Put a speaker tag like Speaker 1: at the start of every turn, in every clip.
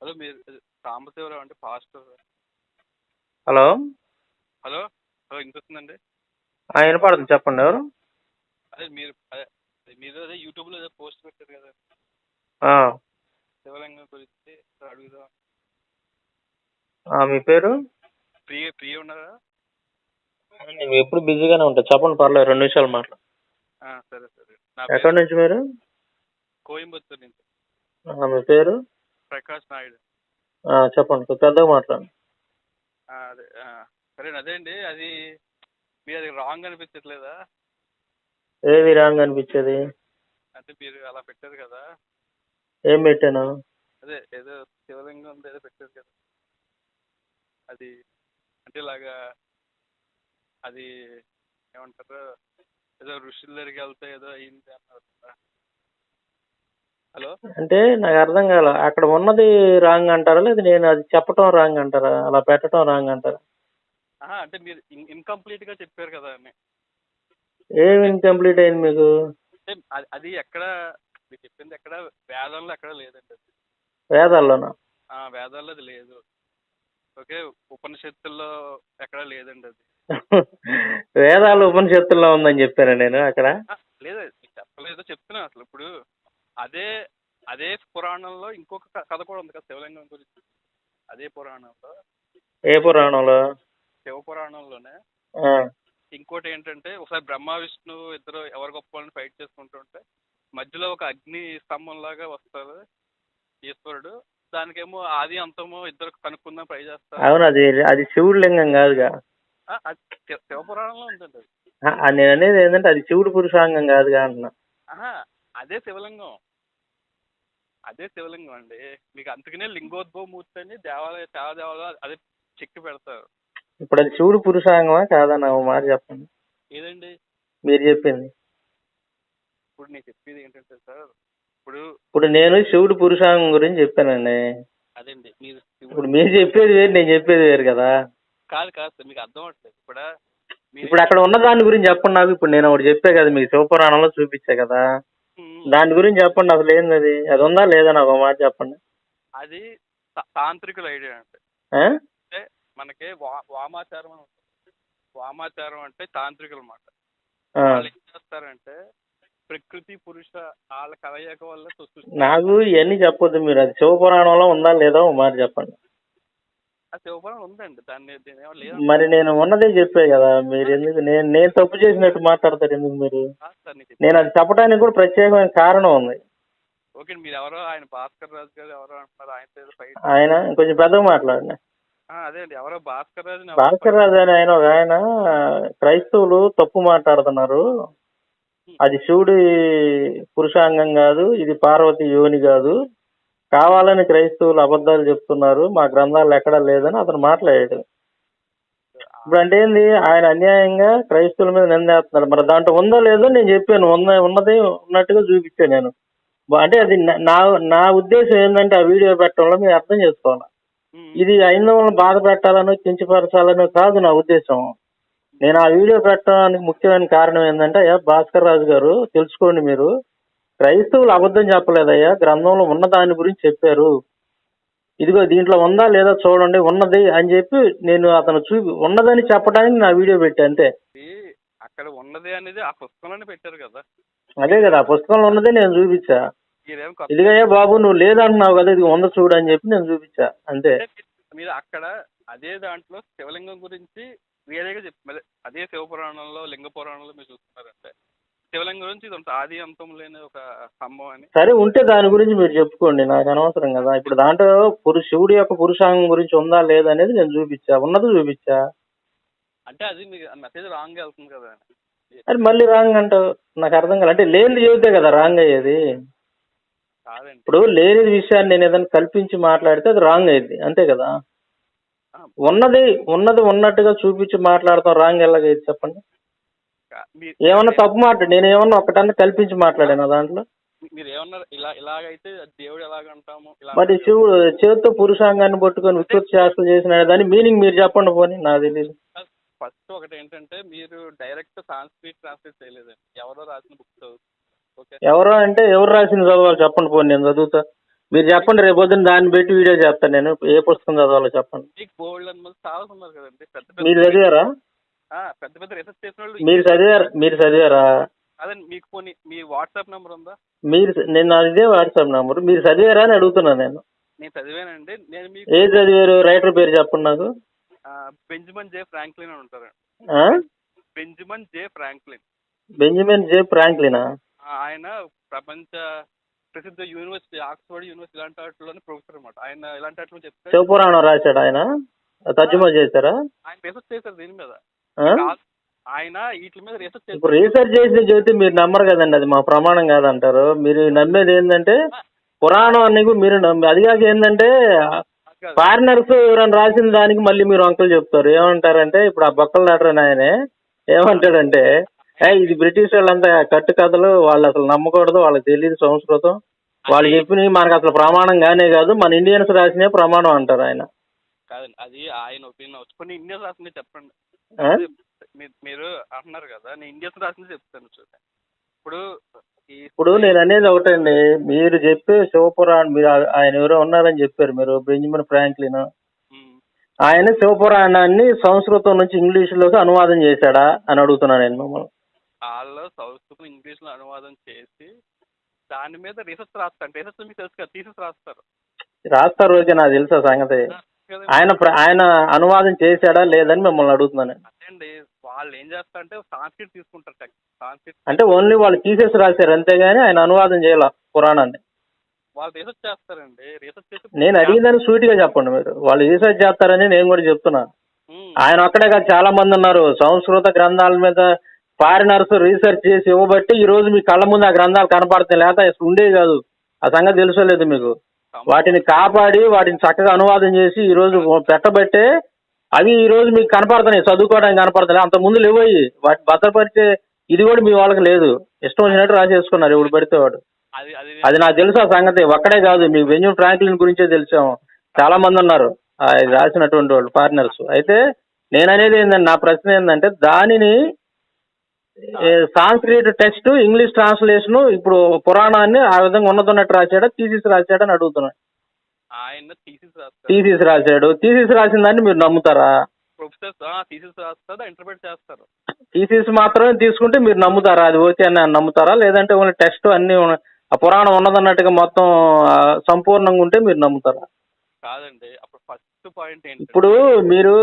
Speaker 1: Hello మీరు సాంబశివరావు అంటే pastor.
Speaker 2: Hello
Speaker 1: hello hello వినిపిస్తుందండి?
Speaker 2: వినపడుతుంది, చెప్పండి. ఎవరు?
Speaker 1: అదే యూట్యూబ్లో ఏదో పోస్ట్ పెట్టారు కదా
Speaker 2: ఆ,
Speaker 1: శివలింగం గురించి అడుగుదాం.
Speaker 2: మీ పేరు?
Speaker 1: ప్రియ ఉన్నారా?
Speaker 2: నేను ఎప్పుడు బిజీగానే ఉంటా, చెప్పండి, పర్లేదు, 2 నిమిషాలు మాట్లాడు.
Speaker 1: సరే సరే. నా
Speaker 2: ఎక్కడి
Speaker 1: పేరు
Speaker 2: నుంచి మీరు?
Speaker 1: కోయంబత్తూరు నుంచి.
Speaker 2: మీ పేరు?
Speaker 1: ప్రకాష్ నాయుడు.
Speaker 2: చెప్పండి, కొంచెం పెద్దగా మాట్లాడండి.
Speaker 1: అదే సరే అదే అండి. అది మీరు అది రాంగ్ అనిపించట్లేదా?
Speaker 2: ఏది రాంగ్ అనిపించేది?
Speaker 1: అంటే మీరు అలా పెట్టారు కదా,
Speaker 2: ఏం పెట్టాను?
Speaker 1: అదే ఏదో శివలింగం ఏదో పెట్టారు కదా, అది అంటే ఇలాగా అది ఏమంటారు, ఏదో ఋషుల దగ్గరికి వెళ్తే ఏదో అయింది అన్నారు కదా. హలో,
Speaker 2: అంటే నాకు అర్థం కాల. అక్కడ ఉన్నది రాంగ్ అంటారా, లేదా నేను అది చెప్పటం రాంగ్ అంటారా, అలా పెట్టడం రాంగ్ అంటారా?
Speaker 1: అంటే మీరు ఇన్కంప్లీట్గా చెప్పారు కదా అని.
Speaker 2: ఏం ఇన్కంప్లీట్ అయింది మీకు?
Speaker 1: అంటే అది ఎక్కడ మీరు చెప్పింది ఎక్కడ వేదంలో ఎక్కడ లేదండి అది.
Speaker 2: వేదాల్లోనా?
Speaker 1: వేదాల్లో అది లేదు. ఓకే, ఉపనిషత్తుల్లో ఎక్కడ లేదండి అది.
Speaker 2: వేదాలు ఉపనిషత్తుల్లో ఉందని చెప్పాను నేను అక్కడ.
Speaker 1: లేదు, చెప్పలేదు, చెప్తున్నా. అసలు ఇప్పుడు అదే అదే పురాణంలో ఇంకొక కథ కూడా ఉంది కదా శివలింగం గురించి. అదే పురాణంలో.
Speaker 2: ఏ పురాణంలో?
Speaker 1: శివ పురాణంలోనే ఇంకోటి ఏంటంటే, ఒకసారి బ్రహ్మ విష్ణు ఇద్దరు ఎవరు గొప్ప వాళ్ళని ఫైట్ చేసుకుంటుంటే మధ్యలో ఒక అగ్ని స్తంభం లాగా వస్తారు ఈశ్వరుడు. దానికేమో ఆది అంతమో ఇద్దరు కనుక్కుందాం ట్రై చేస్తారు.
Speaker 2: అవును, అది శివుడు లింగం కాదుగా.
Speaker 1: అది శివపురాణంలో ఉందండి అది.
Speaker 2: నేను అనేది ఏంటంటే అది శివుడు పురుషాంగం కాదుగా అంటున్నా.
Speaker 1: అదే శివలింగం. అదే శివలింగం అండి. మీకు అందుకనే లింగోద్భవ మూర్తి అని దేవాలయ చాలా దేవాలయాలు అదే చెక్కి పెడతారు.
Speaker 2: ఇప్పుడు అది శివుడు పురుషాంగమా కాదన్న మాట చెప్పండి.
Speaker 1: ఏదండి
Speaker 2: మీరు చెప్పింది?
Speaker 1: ఇప్పుడు నేను చెప్పేది ఏంటంటే సార్,
Speaker 2: ఇప్పుడు నేను శివుడు పురుషాంగం గురించి చెప్పానండి.
Speaker 1: అదండి మీరు
Speaker 2: ఇప్పుడు మీరు చెప్పేది వేరు, నేను చెప్పేది వేరు కదా.
Speaker 1: కాదు కాదు సార్, మీకు అర్థం అవట్లేదు.
Speaker 2: ఇప్పుడు అక్కడ ఉన్న దాని గురించి చెప్పండి నాకు. ఇప్పుడు నేను ఒకటి చెప్పే కదా, మీకు శివపురాణంలో చూపించే కదా, దాని గురించి చెప్పండి. అసలు ఏంది అది? అది ఉందా లేదా నాకు ఒక మాట చెప్పండి.
Speaker 1: అది తాంత్రికుల ఐడియా అంటే మనకి వామాచారం అని ఉంటుంది. వామాచారం అంటే తాంత్రికులు అన్నమాట. వాళ్ళు ఏం చేస్తారంటే ప్రకృతి పురుష వాళ్ళ కలయిక వల్ల
Speaker 2: నాకు ఇవన్నీ చెప్పొద్దు మీరు. అది శివపురాణంలో ఉందా లేదా ఒక మాట చెప్పండి.
Speaker 1: శివపురాణం ఉందండి, దాన్ని లేదు.
Speaker 2: మరి నేను ఉన్నదే చెప్పే కదా. మీరు ఎందుకు నేను తప్పు చేసినట్టు మాట్లాడతారు ఎందుకు మీరు? నేను అది చెప్పడానికి కూడా ప్రత్యేకమైన కారణం ఉంది.
Speaker 1: ఓకే, మీరు ఎవరో ఆయన భాస్కర్ రాజు గారు ఎవరో అంటున్నారు,
Speaker 2: ఆయన కొంచెం పెద్దగా మాట్లాడండి.
Speaker 1: అదే అండి, ఎవరో భాస్కర్ రాజు
Speaker 2: అని ఆయన క్రైస్తవులు తప్పు మాట్లాడుతున్నారు. అది శివుడి పురుషాంగం కాదు, ఇది పార్వతి యోని కాదు, కావాలని క్రైస్తవులు అబద్ధాలు చెప్తున్నారు, మా గ్రంథాలు ఎక్కడా లేదని అతను మాట్లాడాడు. ఇప్పుడు అంటే ఏంది, ఆయన అన్యాయంగా క్రైస్తవుల మీద నిందేస్తున్నారు. మరి దాంట్లో ఉందో లేదో నేను చెప్పాను. ఉన్నది ఉన్నట్టుగా చూపించాను నేను. అంటే అది నా ఉద్దేశం ఏంటంటే ఆ వీడియో పెట్టడంలో మీరు అర్థం చేసుకోవాలి. ఇది హైందవులను బాధ పెట్టాలనో కించపరచాలనో కాదు నా ఉద్దేశం. నేను ఆ వీడియో పెట్టడానికి ముఖ్యమైన కారణం ఏంటంటే, అయ్యా భాస్కర్ రాజు గారు తెలుసుకోండి, మీరు క్రైస్తవులు అబద్ధం చెప్పలేదయ్యా, గ్రంథంలో ఉన్న దాని గురించి చెప్పారు. ఇదిగో దీంట్లో ఉందా లేదా చూడండి, ఉన్నది అని చెప్పి నేను అతను ఉన్నదని చెప్పడానికి నా వీడియో పెట్టా అంతే.
Speaker 1: అక్కడ ఉన్నది అనేది ఆ పుస్తకంలోనే పెట్టారు కదా.
Speaker 2: అదే కదా, ఆ పుస్తకంలో ఉన్నదే నేను చూపించా. ఇదిగయ్యా బాబు, నువ్వు లేదంటున్నావు కదా, ఇది ఉంద చూడు అని చెప్పి నేను చూపించా అంతే.
Speaker 1: మీరు అక్కడ అదే దాంట్లో శివలింగం గురించి వేరేగా చెప్పారు. అదే శివపురాణంలో లింగ పురాణంలో మీరు చూస్తున్నారంటే శివలింగం గురించి ఇది ఆది అంతం లేని ఒక స్తంభం అని.
Speaker 2: సరే, ఉంటే దాని గురించి మీరు చెప్పుకోండి, నాకు అనవసరం కదా. ఇప్పుడు దాంట్లో శివుడి యొక్క పురుషాంగం గురించి ఉందా లేదా అనేది నేను చూపించా, ఉన్నది చూపించా.
Speaker 1: అంటే అది మీకు మెసేజ్ రాంగ్ వెళ్తుంది కదా.
Speaker 2: అది మళ్ళీ రాంగ్ అంటావు, నాకు అర్థం కాదు. అంటే లేనిది చెబితే కదా రాంగ్ అయ్యేది. ఇప్పుడు లేని విషయాన్ని నేను ఏదైనా కల్పించి మాట్లాడితే అది రాంగ్ అయ్యింది, అంతే కదా. ఉన్నది ఉన్నట్టుగా చూపించి మాట్లాడతాం, రాంగ్ ఎలాగైతే చెప్పండి. ఏమన్నా తప్పు మాట నేను ఏమన్నా ఒకటన్నా కల్పించి మాట్లాడాను దాంట్లో?
Speaker 1: మీరు ఏమన్నారు ఇలాగైతే దేవుడు ఎలాగంటాము,
Speaker 2: మరి శివుడు చేతితో పురుషాంగాన్ని పట్టుకొని వికృతి శాస్త్రం చేసిన దాని మీనింగ్ మీరు చెప్పండి పోనీ, నాకు తెలియదు.
Speaker 1: ఫస్ట్ ఒకటి ఏంటంటే, మీరు డైరెక్ట్ సాంస్క్రిట్ ట్రాన్స్లేట్ చేయలేదండి, ఎవరో రాసిన బుక్ చదువు.
Speaker 2: ఎవరో అంటే ఎవరు రాసిన చదవాలి చెప్పండి పోనీ, నేను చదువుతా. మీరు చెప్పండి, రేపు పొద్దున్న దాన్ని పెట్టి వీడియో చేస్తాను నేను. ఏ పుస్తకం చదవాలో చెప్పండి.
Speaker 1: మీకు బోల్డ్ అని చాలా ఉన్నారు కదండి,
Speaker 2: మీరు చదివారా?
Speaker 1: పెద్ద పెద్ద రీసెర్చ్ చేసిన వాళ్ళు.
Speaker 2: మీరు చదివారా?
Speaker 1: అదే మీకు పోనీ మీ వాట్సాప్ నెంబర్ ఉందా?
Speaker 2: నేను ఇదే వాట్సాప్ నెంబర్. మీరు చదివారా అని అడుగుతున్నాను నేను.
Speaker 1: నేను చదివానండి. నేను మీకు
Speaker 2: ఏది చదివారు? రైటర్ పేరు చెప్పండి నాకు.
Speaker 1: బెంజమిన్ జే ఫ్రాంక్లిన్ అని ఉంటారండి. బెంజమిన్ జే ఫ్రాంక్లిన్.
Speaker 2: బెంజమిన్ జే ఫ్రాంక్లినా?
Speaker 1: ఆయన ప్రపంచ ప్రసిద్ధ యూనివర్సిటీ, ఆక్స్ఫర్డ్ యూనివర్సిటీ ఇలాంటి వాటిలోనే ప్రొఫెసర్ అనమాట. ఆయన ఇలాంటి వాటిలో చెప్తే
Speaker 2: శివపురాణం రాశాడు ఆయన. తర్జుమా చేశారా?
Speaker 1: ఆయన రీసెర్చ్ చేశారు దీని మీద. ఆయన వీటి మీద రీసెర్చ్ చేశారు.
Speaker 2: ఇప్పుడు రీసెర్చ్ చేసి చెబితే మీరు నమ్మరు కదండి, అది మా ప్రమాణం కాదంటారు. మీరు నమ్మేది ఏంటంటే పురాణం అని మీరు అది కాక ఏంటంటే ఫారినర్స్ ఎవరైనా రాసిన దానికి మళ్ళీ మీరు అంకులు చెప్తారు. ఏమంటారంటే ఇప్పుడు ఆ బొక్కలు దాటరని ఆయనే ఏమంటాడంటే, ఇది బ్రిటిష్ వాళ్ళంతా కట్టు కథలు, వాళ్ళు అసలు నమ్మకూడదు, వాళ్ళకి తెలియదు సంస్కృతం, వాళ్ళు చెప్పినవి మనకు అసలు ప్రమాణం కానే కాదు, మన ఇండియన్స్ రాసినే ప్రమాణం అంటారు ఆయన.
Speaker 1: కాదండి, అది ఆయన ఒపీనియన్. కొన్ని ఇండియన్స్ రాసింది చెప్పండి. మీరు అంటున్నారు కదా, నేను ఇండియన్స్ రాసింది చెప్తాను చూడండి. ఇప్పుడు
Speaker 2: నేను అనేది ఒకటండి, మీరు చెప్పే శివపురాణం, మీరు ఆయన ఎవరో ఉన్నారని చెప్పారు మీరు, బెంజమిన్ ఫ్రాంక్లిన్. ఆయన శివపురాణాన్ని సంస్కృతం నుంచి ఇంగ్లీషులోకి అనువాదం చేశాడా అని అడుగుతున్నాను నేను మిమ్మల్ని.
Speaker 1: వాళ్ళు సంస్కృతం ఇంగ్లీష్లో అనువాదం చేసి దాని మీద రీసెర్చ్ రాస్తారు. రీసెర్చ్ మీకు తెలుసు కదా, థీసిస్ రాస్తారు.
Speaker 2: ఓకే, నాకు తెలుసా సంగతి. ఆయన అనువాదం చేశాడా లేదని మిమ్మల్ని అడుగుతున్నాను.
Speaker 1: అదేండి, వాళ్ళు ఏం చేస్తారంటే సాంస్క్రిట్ తీసుకుంటారు. సాంస్క్రిట్
Speaker 2: అంటే ఓన్లీ వాళ్ళు తీసేసి రాశారు అంతేగాని ఆయన అనువాదం చేయాల పురాణాన్ని.
Speaker 1: వాళ్ళు రీసెర్చ్ చేస్తారండి. రీసెర్చ్ చేసి
Speaker 2: నేను అడిగిందని సూటిగా చెప్పండి మీరు. వాళ్ళు రీసెర్చ్ చేస్తారని నేను కూడా చెప్తున్నా. ఆయన ఒక్కడే కాదు, చాలా మంది ఉన్నారు సంస్కృత గ్రంథాల మీద ఫారినర్స్ రీసెర్చ్ చేసి ఇవ్వబట్టి ఈ రోజు మీ కళ్ళ ముందు ఆ గ్రంథాలు కనపడుతున్నాయి, లేకపోతే అసలు ఉండేవి కాదు. ఆ సంగతి తెలుసలేదు మీకు. వాటిని కాపాడి వాటిని చక్కగా అనువాదం చేసి ఈ రోజు పెట్టబట్టే అవి ఈ రోజు మీకు కనపడుతున్నాయి, చదువుకోవడానికి కనపడుతున్నాయి. అంత ముందు లేవయ్యి, వాటి భద్రపరిచే ఇది కూడా మీ వాళ్ళకి లేదు. ఇష్టం వచ్చినట్టు రాసేసుకున్నారు ఎవడు పడితే వాడు. అది నాకు తెలుసు ఆ సంగతి. ఒక్కడే కాదు, మీకు బెంజమిన్ ఫ్రాంక్లిన్ గురించే తెలిసాము, చాలా మంది ఉన్నారు రాసినటువంటి వాళ్ళు ఫారినర్స్. అయితే నేను అనేది ఏంటంటే, నా ప్రశ్న ఏంటంటే దానిని సాంస్క్రిట్ టెక్స్ట్ ఇంగ్లీష్ ట్రాన్స్లేషన్ ఇప్పుడు పురాణాన్ని ఆ విధంగా ఉన్నదన్నట్టు రాశాడా, థీసిస్ రాశాడని అడుగుతున్నాను.
Speaker 1: ఆయన
Speaker 2: థీసిస్ రాశాడు. థీసిస్ రాసిన దాన్ని మీరు నమ్ముతారా? థీసిస్ మాత్రమే తీసుకుంటే మీరు నమ్ముతారా? అది ఓకే అని నమ్ముతారా? లేదంటే ఓన్లీ టెక్స్ట్ అన్ని ఆ పురాణం ఉన్నదన్నట్టుగా మొత్తం సంపూర్ణంగా ఉంటే మీరు నమ్ముతారా?
Speaker 1: కాదండి, అప్పుడు ఫస్ట్ పాయింట్
Speaker 2: ఇప్పుడు మీరు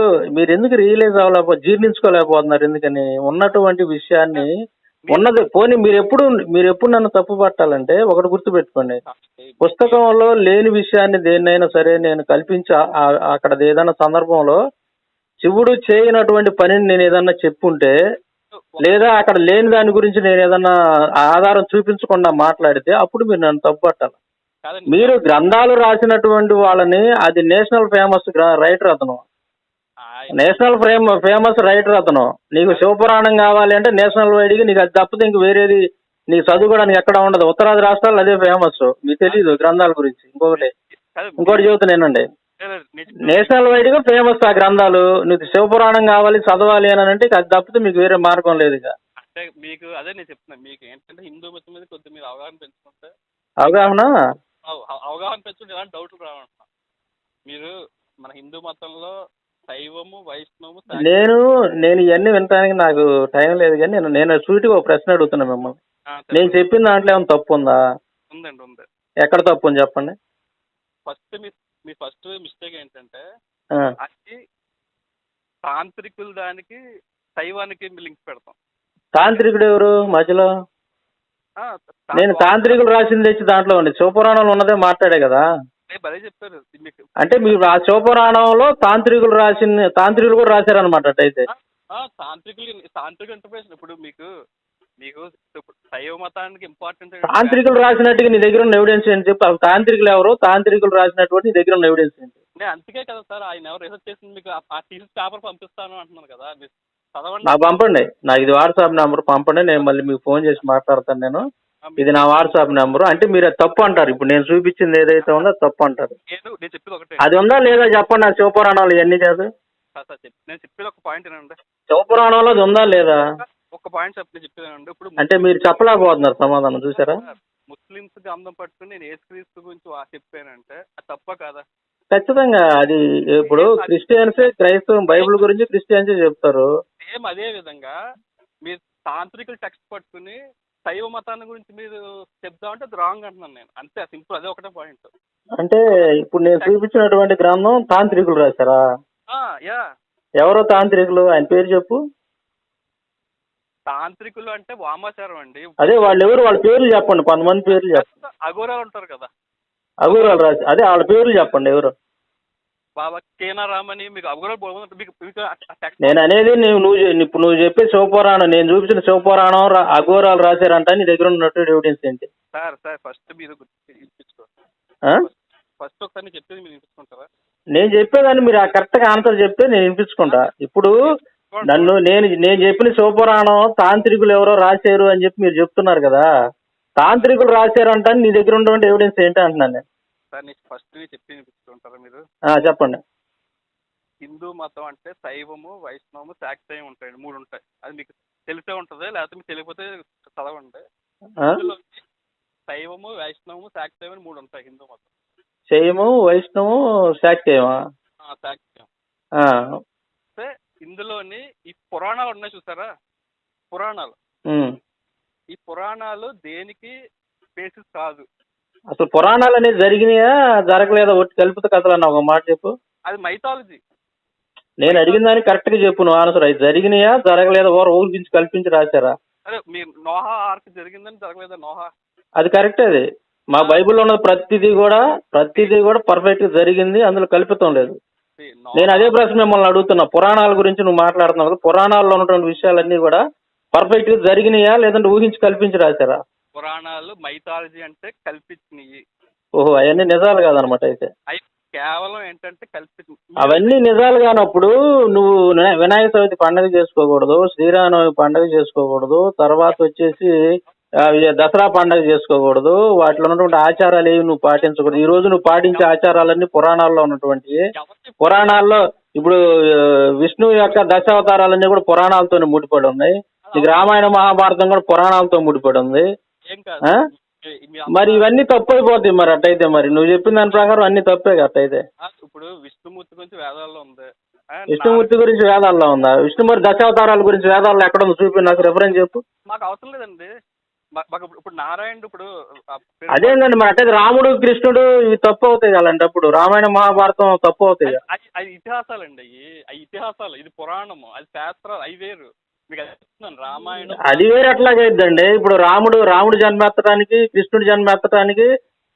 Speaker 2: ఎందుకు రియలైజ్ జీర్ణించుకోలేకపోతున్నారు? ఎందుకని ఉన్నటువంటి విషయాన్ని ఉన్నది పోనీ మీరు ఎప్పుడు నన్ను తప్పు పట్టాలంటే ఒకటి గుర్తుపెట్టుకోండి, పుస్తకంలో లేని విషయాన్ని దేన్నైనా సరే నేను కల్పించి అక్కడ ఏదైనా సందర్భంలో శివుడు చేయనటువంటి పనిని నేను ఏదన్నా చెప్పుంటే, లేదా అక్కడ లేని దాని గురించి నేను ఏదన్నా ఆధారం చూపించకుండా మాట్లాడితే అప్పుడు మీరు నన్ను తప్పు పట్టాలి. మీరు గ్రంథాలు రాసినటువంటి వాళ్ళని, అది నేషనల్ ఫేమస్ రైటర్ అతను, నేషనల్ ఫేమస్ రైటర్ అతను. నీకు శివపురాణం కావాలి అంటే నేషనల్ వైడ్గా నీకు అది తప్పితే ఇంక వేరేది నీకు చదువుకోవడానికి ఎక్కడ ఉండదు. ఉత్తరాది రాష్ట్రాలు అదే ఫేమస్. మీకు తెలియదు గ్రంథాల గురించి. ఇంకోటి చెబుతున్నానండి, నేషనల్ వైడ్గా ఫేమస్ ఆ గ్రంథాలు. నీకు శివపురాణం కావాలి చదవాలి అని అంటే అది తప్పితే మీకు వేరే మార్గం లేదు.
Speaker 1: అంటే మీకు అదే నేను చెప్తున్నాను, మీకు ఏంటంటే హిందూ మతం మీద కొద్దిగా మీరు అవగాహన పెంచుకుంటే అవగాహన పెంచుకుంటే ఎలాంటి డౌట్లు రావంటున్నా. మీరు మన హిందూ మతంలో శైవము, వైష్ణవము,
Speaker 2: నేను ఇవన్నీ వినడానికి నాకు టైం లేదు, కానీ నేను సూటిగా ఒక ప్రశ్న అడుగుతున్నా మిమ్మల్ని. నేను చెప్పిన దాంట్లో ఏమైనా తప్పు ఉందా?
Speaker 1: ఉందండి, ఉంది.
Speaker 2: ఎక్కడ తప్పు ఉంది చెప్పండి.
Speaker 1: మీ ఫస్ట్ మిస్టేక్ ఏంటంటే అది తాంత్రికుల దానికి శైవానికి లింక్ పెడతాం.
Speaker 2: తాంత్రికుడు ఎవరు మధ్యలో? నేను తాంత్రికులు రాసింది తెచ్చి దాంట్లో ఉంది, శివపురాణంలో ఉన్నదే మాట్లాడే కదా.
Speaker 1: చెప్పారు
Speaker 2: అంటే మీరు ఆ శివపురాణంలో తాంత్రికులు కూడా రాశారనమాట. అయితే
Speaker 1: తాంత్రిక ఇంటర్ప్రిటేషన్ ఇప్పుడు మీకు శైవ మతానికి ఇంపార్టెంట్.
Speaker 2: తాంత్రికులు రాసినట్టుగా నీ దగ్గర ఉన్న ఎవిడెన్స్ ఏంటి చెప్పు. తాంత్రికులు ఎవరు? తాంత్రికులు రాసినటువంటి నీ దగ్గర ఉన్న ఎవిడెన్స్ ఏంటి?
Speaker 1: నేను అందుకే కదా సార్ ఆయన ఎవరు రీసెర్చ్ చేసింది మీకు ఆ థీసిస్ పేపర్ పంపిస్తాను అంటున్నాను కదా, చదవండి.
Speaker 2: నాకు పంపండి, నాకు ఇది వాట్సాప్ నెంబర్ పంపండి, నేను మళ్ళీ మీకు ఫోన్ చేసి మాట్లాడతాను. నేను ఇది నా వాట్సాప్ నెంబరు. అంటే మీరు అది తప్పు అంటారు. ఇప్పుడు నేను చూపించింది ఏదైతే ఉందో తప్పు అంటారు. అది ఉందా లేదా చెప్పండి. ఆ శివపురాణంలో ఇవన్నీ కాదు,
Speaker 1: నేను చెప్పేది ఒక పాయింట్ ఏనండి.
Speaker 2: శివపురాణంలో అది ఉందా లేదా
Speaker 1: ఒక పాయింట్ చెప్పేదండి. ఇప్పుడు
Speaker 2: అంటే మీరు చెప్పలేకపోతున్నారు సమాధానం. చూసారా,
Speaker 1: ముస్లిమ్స్ గంధం పట్టుకుని నేను యేసుక్రీస్తు గురించి చెప్పానంటే అది తప్ప కాదా?
Speaker 2: ఖచ్చితంగా అది ఇప్పుడు క్రిస్టియన్స్ క్రైస్తవం బైబిల్ గురించి క్రిస్టియన్స్ చెప్తారు.
Speaker 1: సేమ్ అదే విధంగా మీరు తాంత్రికుల టెక్స్ట్ పట్టుకుని శైవ మతాన్ని గురించి మీరు చెప్దామంటే అది రాంగ్ అంటున్నాను నేను. అంతే, సింపుల్, అదే ఒకటే పాయింట్.
Speaker 2: అంటే ఇప్పుడు నేను చూపించినటువంటి గ్రంథం తాంత్రికులు రాశారా?
Speaker 1: యా.
Speaker 2: ఎవరో తాంత్రికులు, ఆయన పేరు చెప్పు.
Speaker 1: తాంత్రికులు అంటే వామాచారం అండి.
Speaker 2: అదే వాళ్ళు ఎవరు, వాళ్ళ పేర్లు చెప్పండి, కొంతమంది పేర్లు చెప్పండి.
Speaker 1: అఘోరాలు ఉంటారు కదా,
Speaker 2: అఘోరాలు రాసి, అదే వాళ్ళ పేర్లు చెప్పండి ఎవరు.
Speaker 1: బాబా కేనారామని మీకు అఘోరాలు మీకు
Speaker 2: నేను అనేది ఇప్పుడు నువ్వు చెప్పే శివపురాణం, నేను చూపించిన శివపురాణం అఘోరాలు రాశారంట, నీ దగ్గర ఉన్నట్టు ఎవిడెన్స్ ఏంటి?
Speaker 1: సార్ ఫస్ట్ మీరు వినిపించుకోండి. ఫస్ట్ ఒకసారి నేను చెప్పేది మీరు వినిపించుకుంటారా? నేను
Speaker 2: చెప్పేదాన్ని మీరు కరెక్ట్ గా ఆన్సర్ చెప్తే నేను వినిపించుకుంటా. ఇప్పుడు నేను చెప్పిన శివపురాణం తాంత్రికులు ఎవరో రాశారు అని చెప్పి మీరు చెప్తున్నారు కదా, తాంత్రికులు రాశారంట, నీ దగ్గర ఉన్నటువంటి ఎవిడెన్స్ ఏంటి అంటున్నాను నేను.
Speaker 1: సార్ నేను ఫస్ట్ చెప్పి వినిపించుకుంటారా మీరు?
Speaker 2: చెప్పండి.
Speaker 1: హిందూ మతం అంటే శైవము, వైష్ణవము, శాక్తేయం ఉంటాయండి, 3 ఉంటాయి. అది మీకు తెలిసే ఉంటుంది, లేకపోతే మీకు తెలియకపోతే చదవండి. శైవము, వైష్ణవము, శాక్తేయం అని 3 ఉంటాయి హిందూ మతం.
Speaker 2: శైవము, వైష్ణవము, శాక్తేయమా?
Speaker 1: శాక్తేయం. ఇందులోని ఈ పురాణాలు ఉన్నాయి చూసారా, పురాణాలు, ఈ పురాణాలు దేనికి బేసిస్ కాదు.
Speaker 2: అసలు పురాణాలు అనేది జరిగినాయా జరగలేదా, ఒట్టి కల్పిత కథలు అన్న ఒక మాట చెప్పు.
Speaker 1: అది మైథాలజీ.
Speaker 2: నేను అడిగిన దాన్ని కరెక్ట్ గా చెప్పు నువ్వు ఆన్సర్. అది జరిగినాయా జరగలేదా, ఊహించి కల్పించి రాశారా?
Speaker 1: అదే మీరు నోహా ఆర్క్ జరిగిందని జరగలేదా నోహా?
Speaker 2: అది కరెక్ట్. అది మా బైబిల్లో ఉన్న ప్రతిదీ కూడా పర్ఫెక్ట్ గా జరిగింది, అందులో కల్పితం లేదు. నేను అదే ప్రశ్న మిమ్మల్ని అడుగుతున్నా, పురాణాల గురించి నువ్వు మాట్లాడుతున్నావు కదా, పురాణాల్లో ఉన్నటువంటి విషయాలన్నీ కూడా పర్ఫెక్ట్ గా జరిగినాయా లేదంటే ఊహించి కల్పించి రాశారా?
Speaker 1: పురాణాలు మైథాలజీ అంటే కల్పించినవి.
Speaker 2: ఓహో, అవన్నీ నిజాలు కాదనమాట. అయితే
Speaker 1: కేవలం ఏంటంటే
Speaker 2: అవన్నీ నిజాలు కానప్పుడు నువ్వు వినాయక చవితి పండుగ చేసుకోకూడదు, శ్రీరామనవమి పండుగ చేసుకోకూడదు, తర్వాత వచ్చేసి దసరా పండుగ చేసుకోకూడదు, వాటిలో ఉన్నటువంటి ఆచారాలు ఏవి నువ్వు పాటించకూడదు. ఈ రోజు నువ్వు పాటించే ఆచారాలన్నీ పురాణాల్లో ఉన్నటువంటి, పురాణాల్లో ఇప్పుడు విష్ణువు యొక్క దశావతారాలన్నీ కూడా పురాణాలతోనే ముడిపడి ఉన్నాయి. నీకు రామాయణ మహాభారతం కూడా పురాణాలతో ముడిపడి ఉంది. మరి ఇవన్నీ తప్పు అయిపోతాయి మరి అట్టయితే. మరి నువ్వు చెప్పిన దాని ప్రకారం అన్ని తప్పే కదా అట్టయితే.
Speaker 1: ఇప్పుడు విష్ణుమూర్తి గురించి వేదాల్లో ఉంది.
Speaker 2: విష్ణుమూర్తి గురించి వేదాల్లో ఉందా? విష్ణుమూర్తి దశావతారాల గురించి వేదాల్లో ఎక్కడ ఉంది చూపి, నాకు రిఫరెన్స్ చెప్పు.
Speaker 1: మాకు అవసరం లేదండి. ఇప్పుడు నారాయణుడు ఇప్పుడు
Speaker 2: అదేంటండి మరి అట్టయితే రాముడు కృష్ణుడు ఇవి తప్పు అవుతాయి అలాంటప్పుడు, రామాయణ మహాభారతం తప్పు అవుతాయి.
Speaker 1: అది ఇతిహాసాలండి, అవి ఇతిహాసాలు, ఇది పురాణము, అది శాస్త్రాలు, అవి వేరు. రామాయణం
Speaker 2: అది వేరు. ఎట్లాగైద్దండి ఇప్పుడు రాముడు జన్మెత్తడానికి కృష్ణుడు జన్మెత్తడానికి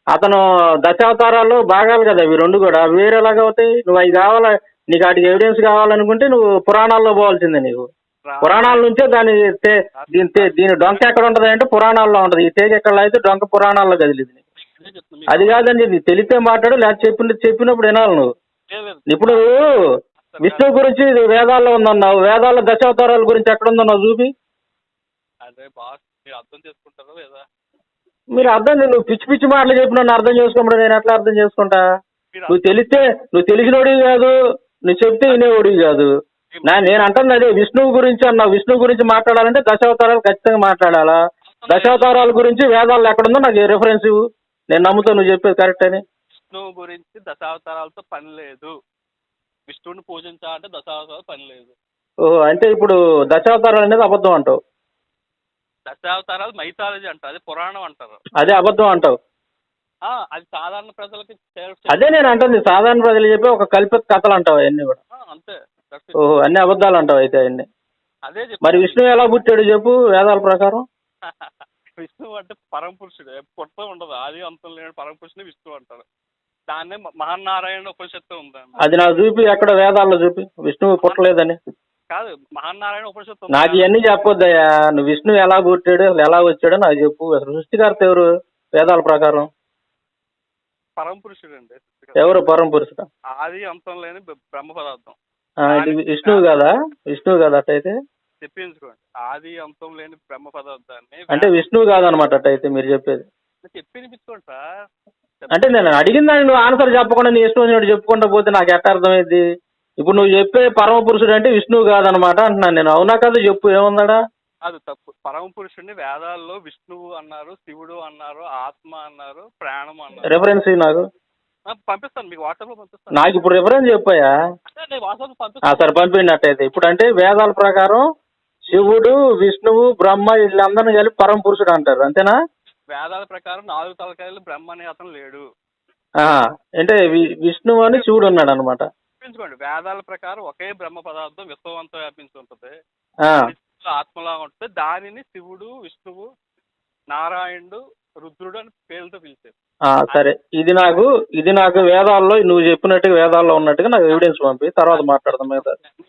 Speaker 2: అతను దశావతారాల్లో భాగాలు కదా అవి రెండు కూడా, అవి వేరే ఎలాగ అవుతాయి? నువ్వు అవి కావాలా, నీకు వాటికి ఎవిడెన్స్ కావాలనుకుంటే నువ్వు పురాణాల్లో పోవాల్సిందే. నీకు పురాణాల నుంచే దీని డొంక ఎక్కడ ఉంటది అంటే పురాణాల్లో ఉంటది. ఈ తేగ ఎక్కడ అయితే డొంక పురాణాల్లో కదిలింది. అది కాదండి, నీకు తెలిస్తే మాట్లాడు, లేకపోతే చెప్పినప్పుడు వినాలి నువ్వు. ఇప్పుడు విష్ణువు గురించి వేదాల్లో ఉందన్నావు, వేదాల్లో దశావతారాల గురించి ఎక్కడ ఉందన్నావు చూపి. మీరు నువ్వు పిచ్చి మాటలు చెప్పి నన్ను అర్థం చేసుకోమని నేను ఎట్లా అర్థం చేసుకుంటా? నువ్వు తెలిసినోడివి కాదు, నువ్వు చెప్తే వినేవాడివి కాదు. నేను అంటుంది అదే, విష్ణువు గురించి అన్నావు. విష్ణువు గురించి మాట్లాడాలంటే దశావతారాలు ఖచ్చితంగా మాట్లాడాలా. దశావతారాల గురించి వేదాల్లో ఎక్కడుందో నాకు రిఫరెన్స్ ఇవ్వు, నేను నమ్ముతాను నువ్వు చెప్పేది కరెక్ట్ అని.
Speaker 1: విష్ణువు గురించి దశావతారాలతో పని లేదు, విష్ణువుని పూజించాలంటే దశావతారాలు పని లేదు.
Speaker 2: ఓహో, అంటే ఇప్పుడు దశావతారాలు అనేది అబద్ధం అంటావు?
Speaker 1: దశావతారాలు మైథాలజీ అంటారు, అది పురాణం అంటారు,
Speaker 2: అదే అబద్ధం అంటావు?
Speaker 1: అది సాధారణ ప్రజలకి
Speaker 2: అదే నేను అంటుంది, సాధారణ ప్రజలు చెప్పి ఒక కల్పిత కథలు అంటావు అవన్నీ కూడా.
Speaker 1: అంతే.
Speaker 2: ఓహో, అన్ని అబద్ధాలు అంటావు అయితే అవన్నీ.
Speaker 1: అదే
Speaker 2: మరి విష్ణువు ఎలా పుట్టాడు చెప్పు వేదాల ప్రకారం?
Speaker 1: విష్ణువు అంటే పరమపురుషుడు, పుట్ట ఉండదు, ఆది అంతం లేని పరమపురుషుని విష్ణువు అంటారు. దాన్నే మహానారాయణ ఉపనిషత్తు ఉంది.
Speaker 2: అది నాకు చూపి, ఎక్కడ వేదాల్లో చూపి విష్ణువు పుట్టలేదని.
Speaker 1: కాదు, మహానారాయణ ఉపనిషత్తు.
Speaker 2: నాకు ఇవన్నీ చెప్పొద్దయ్యా, నువ్వు విష్ణువు ఎలా పుట్టాడు అసలు ఎలా వచ్చాడో నాకు చెప్పు. అసలు సృష్టికర్త ఎవరు వేదాల ప్రకారం?
Speaker 1: పరమపురుషుడు అండి.
Speaker 2: ఎవరు పరమపురుషుడు?
Speaker 1: ఆది అంతం లేని బ్రహ్మ పదార్థం.
Speaker 2: విష్ణువు కదా? విష్ణువు కదా అట్టయితే
Speaker 1: చెప్పించుకోండి, ఆది అంతం లేని బ్రహ్మ పదార్థాన్ని
Speaker 2: అంటే విష్ణువు కాదనమాట అట్టయితే మీరు చెప్పేది.
Speaker 1: చెప్పించుకోండి సార్.
Speaker 2: అంటే నేను అడిగిన దాన్ని నువ్వు ఆన్సర్ చెప్పకుండా నీ ఇష్టం వచ్చినట్టు చెప్పుకుంటా పోతే నాకు ఎట్ట అర్థమైంది? ఇప్పుడు నువ్వు చెప్పే పరమ పురుషుడు అంటే విష్ణువు కాదనమాట అంటున్నాను నేను. అవునా కదా చెప్పు, ఏముందా?
Speaker 1: అది తప్పు. పరమ పురుషుడిని వేదాల్లో విష్ణువు అన్నారు, శివుడు అన్నారు, ఆత్మ అన్నారు, ప్రాణం అన్నారు.
Speaker 2: రెఫరెన్స్ నాకు
Speaker 1: పంపిస్తాను మీకు, వాట్సాప్ లో పంపిస్తాను.
Speaker 2: నాకు ఇప్పుడు రెఫరెన్స్ చెప్పాయా?
Speaker 1: నేను వాట్సాప్ లో పంపిస్తాను.
Speaker 2: సరే పంపినట్టయితే. ఇప్పుడు అంటే వేదాల ప్రకారం శివుడు, విష్ణువు, బ్రహ్మ వీళ్ళందరినీ కలిపి పరమ పురుషుడు అంటారు, అంతేనా?
Speaker 1: వేదాల ప్రకారం 4 తలకాయలు బ్రహ్మ అనే అతను లేడు.
Speaker 2: అంటే విష్ణువు అని శివుడు ఉన్నాడు అనమాట.
Speaker 1: గుర్తుంచుకోండి, వేదాల ప్రకారం ఒకే బ్రహ్మ పదార్థం విశ్వమంతా వ్యాపించి ఉంటుంది, ఆత్మలా ఉంటుంది. దానిని శివుడు, విష్ణువు, నారాయణుడు, రుద్రుడు అని పేర్లతో పిలిచారు.
Speaker 2: సరే, ఇది నాకు వేదాల్లో నువ్వు చెప్పినట్టుగా వేదాల్లో ఉన్నట్టుగా నాకు ఎవిడెన్స్ పంపి, తర్వాత మాట్లాడదాం.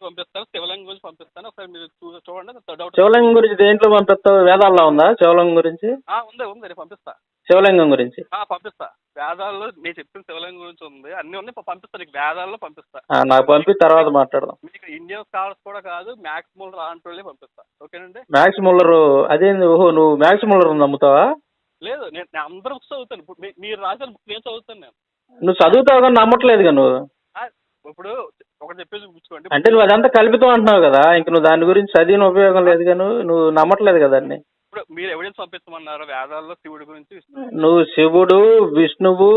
Speaker 1: పంపిస్తాను. శివలింగం గురించి పంపిస్తాను, ఒకసారి మీరు చూడండి.
Speaker 2: శివలింగం గురించి దేంట్లో పంపిస్తావు? వేదాల్లో ఉందా శివలింగం గురించి?
Speaker 1: ఉంది పంపిస్తా.
Speaker 2: శివలింగం గురించి
Speaker 1: పంపిస్తా. వేదాల్లో నేను చెప్పిన శివలింగం గురించి ఉంది, అన్ని ఉన్నాయి, పంపిస్తా నీకు. వేదాల్లో పంపిస్తా.
Speaker 2: నాకు పంపి తర్వాత మాట్లాడదాం.
Speaker 1: మీకు ఇండియన్ స్కాలర్స్ కూడా కాదు, మ్యాక్స్ ముల్లర్ లాంటి పంపిస్తా. ఓకేనండి?
Speaker 2: మ్యాక్స్ ముల్లర్ అదేంది? ఓహో, నువ్వు మ్యాక్స్ ముల్లర్ నమ్ముతావా?
Speaker 1: లేదు, నేను అందరూ బుక్స్ చదువుతాను. ఇప్పుడు మీరు రాసిన బుక్ నేను చదువుతాను.
Speaker 2: నువ్వు చదువుతావు కానీ నమ్మట్లేదుగా నువ్వు.
Speaker 1: ఇప్పుడు ఒకటి చెప్పేసి చూపించుకోండి.
Speaker 2: అంటే నువ్వు అదంతా కల్పితం అంటున్నావు కదా, ఇంక నువ్వు దాని గురించి చదివిన ఉపయోగం లేదుగా, నువ్వు నమ్మట్లేదు కదా అన్ని.
Speaker 1: ఇప్పుడు మీరు ఎవిడెన్స్ పంపించమన్నారు వేదాల్లో శివుడి గురించి.
Speaker 2: నువ్వు శివుడు, విష్ణువు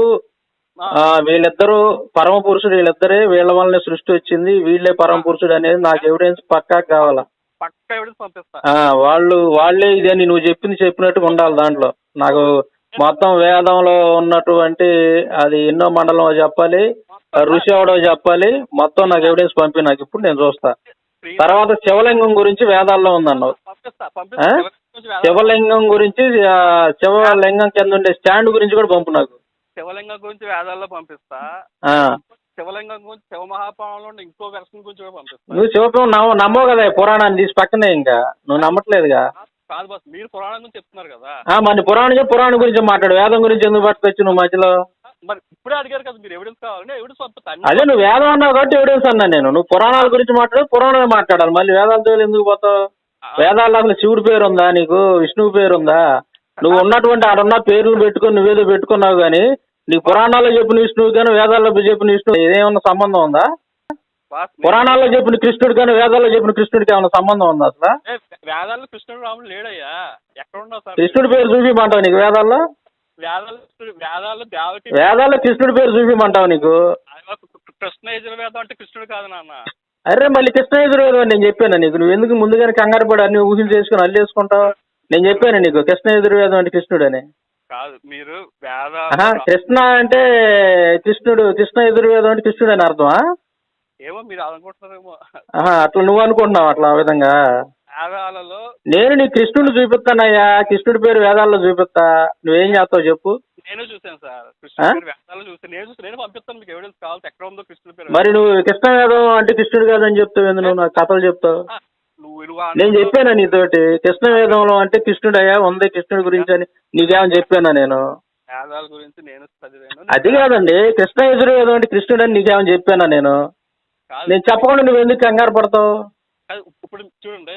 Speaker 2: వీళ్ళిద్దరూ పరమ పురుషుడు, వీళ్ళిద్దరే, వీళ్ళ వల్లనే సృష్టి వచ్చింది, వీళ్ళే పరమ పురుషుడు అనేది నాకు ఎవిడెన్స్ పక్కా కావాలా.
Speaker 1: పక్కా ఎవిడెన్స్ పంపిస్తా.
Speaker 2: వాళ్ళే ఇదని నువ్వు చెప్పినట్టుగా ఉండాలి దాంట్లో. నాకు మొత్తం వేదంలో ఉన్నటువంటి అది ఎన్నో మండలం చెప్పాలి, ఋషి ఎవడో చెప్పాలి, మొత్తం నాకు ఎవిడెన్స్ పంపి. నాకు ఇప్పుడు నేను చూస్తా. తర్వాత శివలింగం గురించి వేదాల్లో ఉందన్నావు. శివలింగం గురించి, శివలింగం కింద ఉండే స్టాండ్ గురించి కూడా పంపు నాకు.
Speaker 1: శివలింగం గురించి వేదాల్లో పంపిస్తా. శివలింగం గురించి శివ మహాపురాణంలో ఇంకో వెర్షన్ గురించి కూడా పంపిస్తా.
Speaker 2: నువ్వు శివపురం నమ్మవు కదా, పురాణాన్ని తీసి పక్కనే, ఇంకా నువ్వు నమ్మట్లేదుగా.
Speaker 1: కాదు బాస్, మీరు పురాణం గురించి చెప్తున్నారు కదా.
Speaker 2: మరి పురాణం గురించి మాట్లాడు, వేదం గురించి ఎందుకు పట్టుకొచ్చి నువ్వు మధ్యలో?
Speaker 1: మరి ఇప్పుడే అడిగారు కదా మీరు, ఎవిడెన్స్ కావాలంటే ఎవిడెన్స్ పంపిస్తాను.
Speaker 2: అదే నువ్వు వేదం అన్నావు కాబట్టి ఎవిడెన్స్ అన్నా నేను. నువ్వు పురాణాల గురించి మాట్లాడు, పురాణమే మాట్లాడాలి, మళ్ళీ వేదాలతో ఎందుకు పోతావు? వేదాల్లో అసలు శివుడి పేరు ఉందా నీకు? విష్ణువు పేరు ఉందా? నువ్వు ఉన్నటువంటి ఆడున్న పేర్లు పెట్టుకుని నువ్వేదో పెట్టుకున్నావు కానీ నీకు పురాణాల్లో చెప్పిన విష్ణువు కానీ వేదాల్లో చెప్పిన విష్ణువు ఏమన్నా సంబంధం ఉందా? పురాణాల్లో చెప్పిన కృష్ణుడు కానీ వేదాల్లో చెప్పిన కృష్ణుడికి ఏమన్నా సంబంధం ఉందా అసలు?
Speaker 1: వేదాల్లో కృష్ణుడు రాముడు లేడయ్యా, ఎక్కడ ఉన్నావు సార్?
Speaker 2: కృష్ణుడి పేరు చూపిమంటావు నీకు వేదాల్లో? వేదాల్లో కృష్ణుడి పేరు చూపిమంటావు నీకు?
Speaker 1: కృష్ణ యజుర్వేదం అంటే కృష్ణుడు కాదు నాన్న.
Speaker 2: అరే మళ్ళీ కృష్ణ యజుర్వేదం అని నేను చెప్పాను నీకు. నువ్వు ఎందుకు ముందుగానే కంగారు పడి అన్ని ఊహిలు చేసుకుని అల్లేసుకుంటావు? నేను చెప్పాను నీకు కృష్ణ యజుర్వేదం అంటే కృష్ణుడు అని.
Speaker 1: కాదు, మీరు
Speaker 2: కృష్ణ అంటే కృష్ణుడు, కృష్ణ యజుర్వేదం అంటే కృష్ణుడు అని అర్థమా?
Speaker 1: ఏమో మీరు అనుకుంటున్నారేమో.
Speaker 2: అట్లా నువ్వు అనుకుంటున్నావు అట్లా ఆ విధంగా.
Speaker 1: వేదాలలో
Speaker 2: నేను నీకు కృష్ణుడు చూపిస్తానయ్యా, కృష్ణుడి పేరు వేదాల్లో చూపిస్తా, నువ్వేం చేస్తావు చెప్పు?
Speaker 1: నేను చూసాను సార్, కృష్ణుడి వేదాల్లో చూసాను. నేను పంపిస్తాను మీకు ఎవిడెన్స్ కావాలి, ఎక్కడ ఉందో కృష్ణుడి పేరు.
Speaker 2: మరి నువ్వు కృష్ణ వేదం అంటే కృష్ణుడు కాదని చెప్తావు, నువ్వు నాకు కథలు చెప్తావు. నేను చెప్పానా నీతోటి కృష్ణ వేదంలో అంటే కృష్ణుడయ్యా ఉంది, కృష్ణుడి గురించి అని నీకేమని చెప్పానా నేను?
Speaker 1: వేదాల గురించి నేను చదివాను.
Speaker 2: అది కాదండి, కృష్ణ యజుర్వేదం అంటే కృష్ణుడు అని నీకేమని చెప్పానా నేను? నేను చెప్పకుండా నువ్వు ఎందుకు కంగారు పడతావు?
Speaker 1: ఇప్పుడు చూడండి,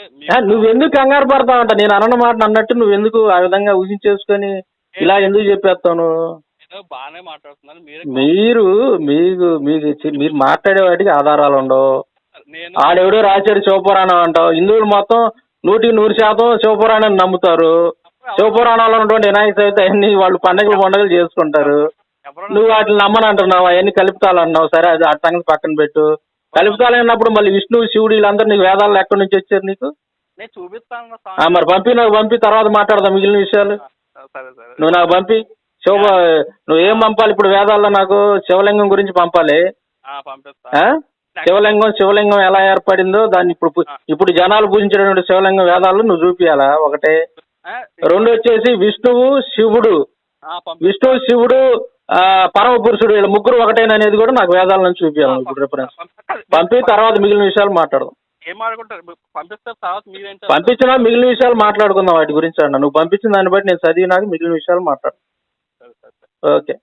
Speaker 2: నువ్వెందుకు కంగారు పడతావు అంట. నేను అన్న మాట అన్నట్టు నువ్వు ఎందుకు ఆ విధంగా ఊహించేసుకొని ఇలా ఎందుకు చెప్పేస్తాను?
Speaker 1: బాగానే మాట్లాడుతున్నాను.
Speaker 2: మీరు మాట్లాడే వాటికి ఆధారాలు ఉండవు. ఆడెవడో రాశాడు శివపురాణం అంటావు. హిందువులు మొత్తం 100% శివపురాణాన్ని నమ్ముతారు. శివపురాణంలో ఉన్నటువంటి వినాయక చవితి అవన్నీ వాళ్ళు పండుగలు చేసుకుంటారు. నువ్వు వాటిని నమ్మని అంటున్నావు, అవన్నీ కలుపుతాలన్నావు. సరే, అది ఆ సంగతి పక్కన పెట్టు. కలుపుతాలన్నప్పుడు మళ్ళీ విష్ణువు, శివుడు వీళ్ళందరూ నీకు వేదాలు ఎక్కడి నుంచి వచ్చారు నీకు? మరి పంపి తర్వాత మాట్లాడదాం మిగిలిన విషయాలు. నువ్వు నాకు పంపి నువ్వేం పంపాలి ఇప్పుడు వేదాల్లో? నాకు శివలింగం గురించి పంపాలి. శివలింగం ఎలా ఏర్పడిందో దాన్ని ఇప్పుడు జనాలు పూజించేటువంటి శివలింగం వేదాల్లో నువ్వు చూపియాలా ఒకటే. రెండు వచ్చేసి విష్ణువు శివుడు పరమ పురుషుడు వీళ్ళ ముగ్గురు ఒకటేననేది కూడా నాకు వేదాల నుంచి చూపించాలి. ఇప్పుడు రిఫరెన్స్ పంపి తర్వాత మిగిలిన విషయాలు మాట్లాడదాం. పంపించినా మిగిలిన విషయాలు మాట్లాడుకుందాం వాటి గురించి అన్న. నువ్వు పంపించిన దాన్ని బట్టి నేను చదివినాక మిగిలిన విషయాలు మాట్లాడు. ఓకే.